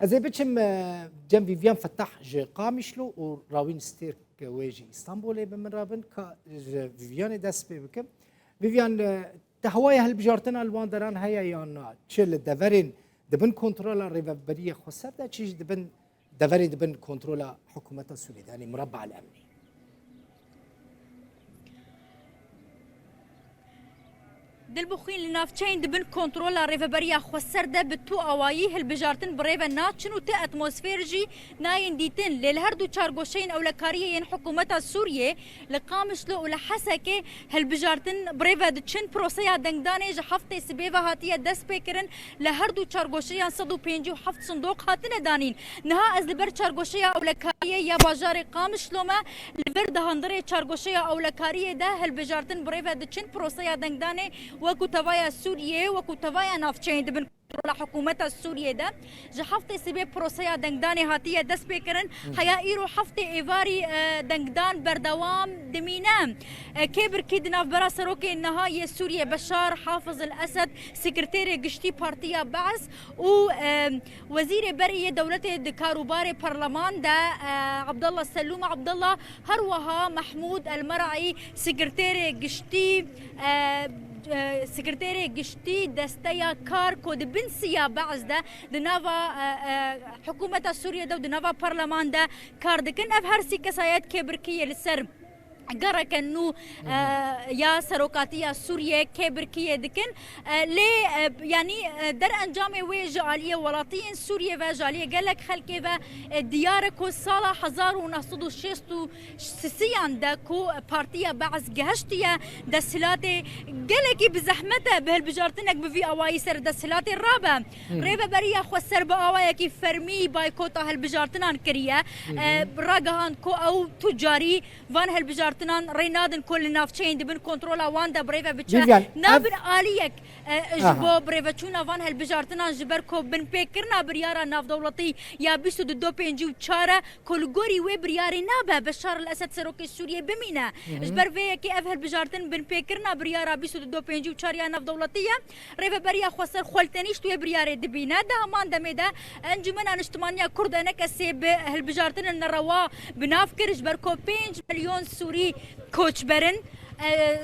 زي بتشم جنب فيفيان فتح جي قامشلو وراوين ستير كويجي اسطنبول بمن رابن فيفيان داس بكم فيفيان تهوايا هالبجارتنا الوان دران هيا يانا تشيل دفرين دبن كنترولا ريفابريه خسر دا تشيج دبن كنترولا حكومة السورية يعني مربع الأمني دل بخين لنافچین دبن کنترل ریفبریا خسر ده بتو اوایی هالبجارتن بريفا ناتشن وت اتموسفير جي ناين ديتن للهر دو چارگوشين او لكاريه ين حكومه سوريا لقامش له ولحسكه هالبجارتن بريفا دچن بروسيا دنگدانه ج هفته سبيفا هاتيه دس بكرن لهر دو چارگوشيان 157 صندوق هاتنه دانين نها از لبر چارگوشيا او لكاريه يا بازار قامش له ما لبر دهندره چارگوشيا او لكاريه ده هالبجارتن بريفا دچن بروسيا دنگدانه وكو توايا سوريا وكو توايا نافچين دبن حكومة السورية ده جا حفتة سبب بروسيا دنگداني هاتية دست بكرن هيا ايرو حفتة ايفاري دنگدان بردوام دمينام كبر كيدنا في برا سروكي النهاية سوريا بشار حافظ الأسد سكرتيري قشتي بارتيا بعث و وزير برئية دولة كاروباري برلمان ده عبد الله السلوم عبد الله هروها محمود المرعي سكرتيري قشتي سكرتيري قشتي دستيا كار كود بنسيا بعض ده دنافا حكومة سوريا ده ودنافا برلمان ده كار دكن أفهر سيكسايات كبركية للسرم قرك انه يا سروقاتيه سوريا كبركيه دكن لي يعني در انجام وجاليه ولاتين سوريا وجاليه قال لك خلكي ديارك الصاله 1966 عندكو بارتيه بعث جهشتيه دسلاتي قال لك بزحمته بهالبجارتنك بفي اوايسر دسلاتي الرابع ريبه بريه خسر باوايا كيف فرمي بايكوتا هالبجارتنان كريه راغان كو او تجاري فان هالبجارتنان رينادن كل نافچين دبن كنترولا واندا بريفا بتشا نابر آليك جبو بريفا چونا وان هالبجارتنان جبركو بن بيكرنا بريارا ناف دولتي يا بيسو دو بينجو چارا كل غوري وي برياري نابا بشار الاسد سروكي سوريا بمينا جبر في كي اف هالبجارتن بن بيكرنا بريارا بيسو دو بينجو چاريا ناف دولتيه ريفا بريا خسر خلتنيش تو برياري دبينا ده مان دميدا انجمن انشتمانيا كرد انك اسيب هالبجارتن النروا بناف كرج بركو 5 مليون سوري كوتش برن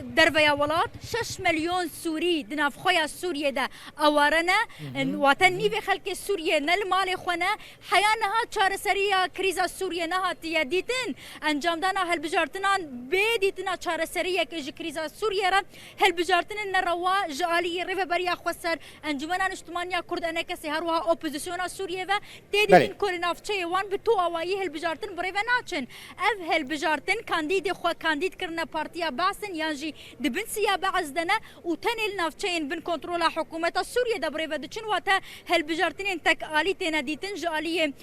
دربيا ولات 6 مليون سوري دناف خويا سوريا دا اوارنا وطني في خلق سوريا نلمال خونا حيانها چار سريا كريزا سوريا نها تياديتن انجام دانا هالبجارتنان بيديتنا چار سريا كج كريزا سوريا را هالبجارتن الروا جالي ريفبريا خسر انجمنا اجتماعيا كرد انك سهروا اوبوزيسيون سوريا و تيدين كل نافچي وان بتو اواي هالبجارتن بريفا ناچن اف هالبجارتن كانديد خو كانديد كرنا بارتيا باس يانجي دبنسيا بعزدنا وتنل نافچين بن كنترولا حكومة سوريا دبريفا دچن واتا هالبجارتين تك آلي تينا ديتن جالي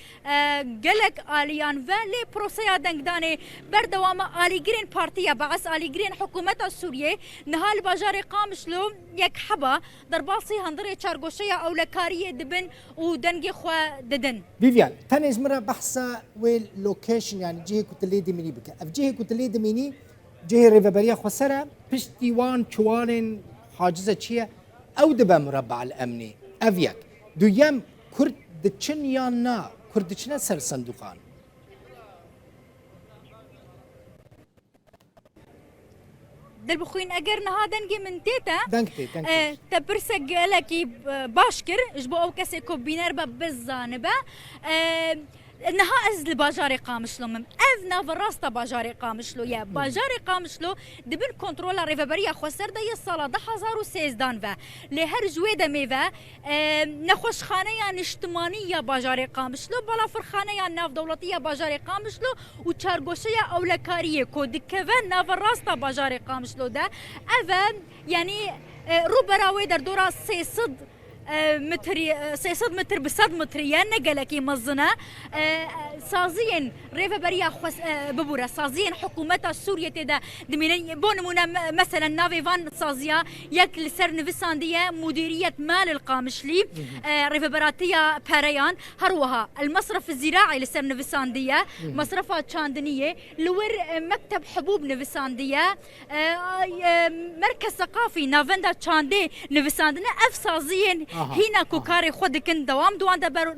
قلق آليان و لي بروسيا دنگداني بردوام آلي جرين بارتيا بعث آلي جرين حكومة سوريا نهال باجار قامشلو يك حبا درباصي هندري چارگوشيا او لكاريه دبن ودنگي خوا ددن فيفيان تاني ازمرا بحثا ويل لوكيشن يعني جيه كتلي دميني بك اف جيه كتلي دميني جهه ريفابريا خسرة بشتيوان چوانين حاجزة چيه او دبا مربع الامني افيك دويام كرد دچن يا نا كرد دچن سر صندوقان دل بخوين اگر نهادنگي من تيتا دنگتي تبرسك لكي باشكر جبو او كسي كو بينر بالزانبه نها از الباجاري قامشلو مم اذنا فراستا باجاري قامشلو يا باجاري قامشلو دبن كنترولا ريفبريا خسر دا يصالا دا 2013 و لهر جويدا ميفا نخوش خانيا اجتماعية باجاري قامشلو بلا فرخانيا ناف دولتية باجاري قامشلو و چارگوشيا اولكاريه كو دكفا ناف راستا باجاري قامشلو دا افا يعني روبراوي در دورا 300 متر 600 متر ب 100 متر يعني قالك يمزنا سازين ريفا بريا خس ببورا سازين حكومة سوريا تدا دمين بونمونا مثلا نافي فان سازيا يك لسر نفساندية مديرية مال القامشلي ريفا براتية باريان هروها المصرف الزراعي لسر نفساندية مصرفات شاندنية لور مكتب حبوب نفساندية مركز ثقافي نافندا شاندي نفساندنا اف سازين هنا کو کار خود کن دوام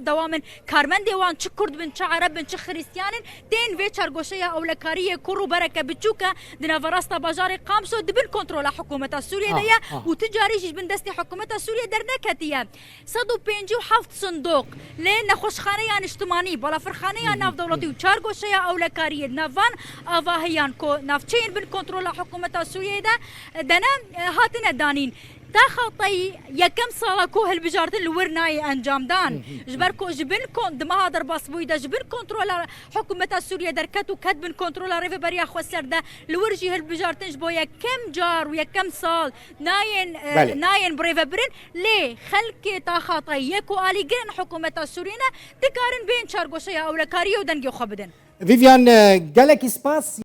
دوام کارمند وان چ کرد بن چ عرب بن چ خریستیان تین و چرگوشه اولکاری کرو برکه بچوکا دنا فراستا بازار قامسو دبن کنترل حکومت سوریه دیا و تجاریش بن دستی حکومت سوریه در نکتیه 157 صندوق لين خوشخانه اجتماعی بالا فرخانه ناف دولتی و چرگوشه اولکاری نوان اواهیان کو نافچین بن کنترل حکومت سوریه ده دنا هاتنا دانین تا خطي يكم صار كوه البجارت الورناي انجام دان جبركو جبن كون دما هذا باس بويدا جبن كنترول حكومه سوريا دركتو كتب كنترول ريف بريا خسر ده الورجي البجارتن جبويا كم جار ويا كم صال ناين بريف برين ليه خلك تا خطي يكو الي جن حكومه سورينا تكارن بين شارغوشيا اولكاريو دنجو خبدن فيفيان جالك سباس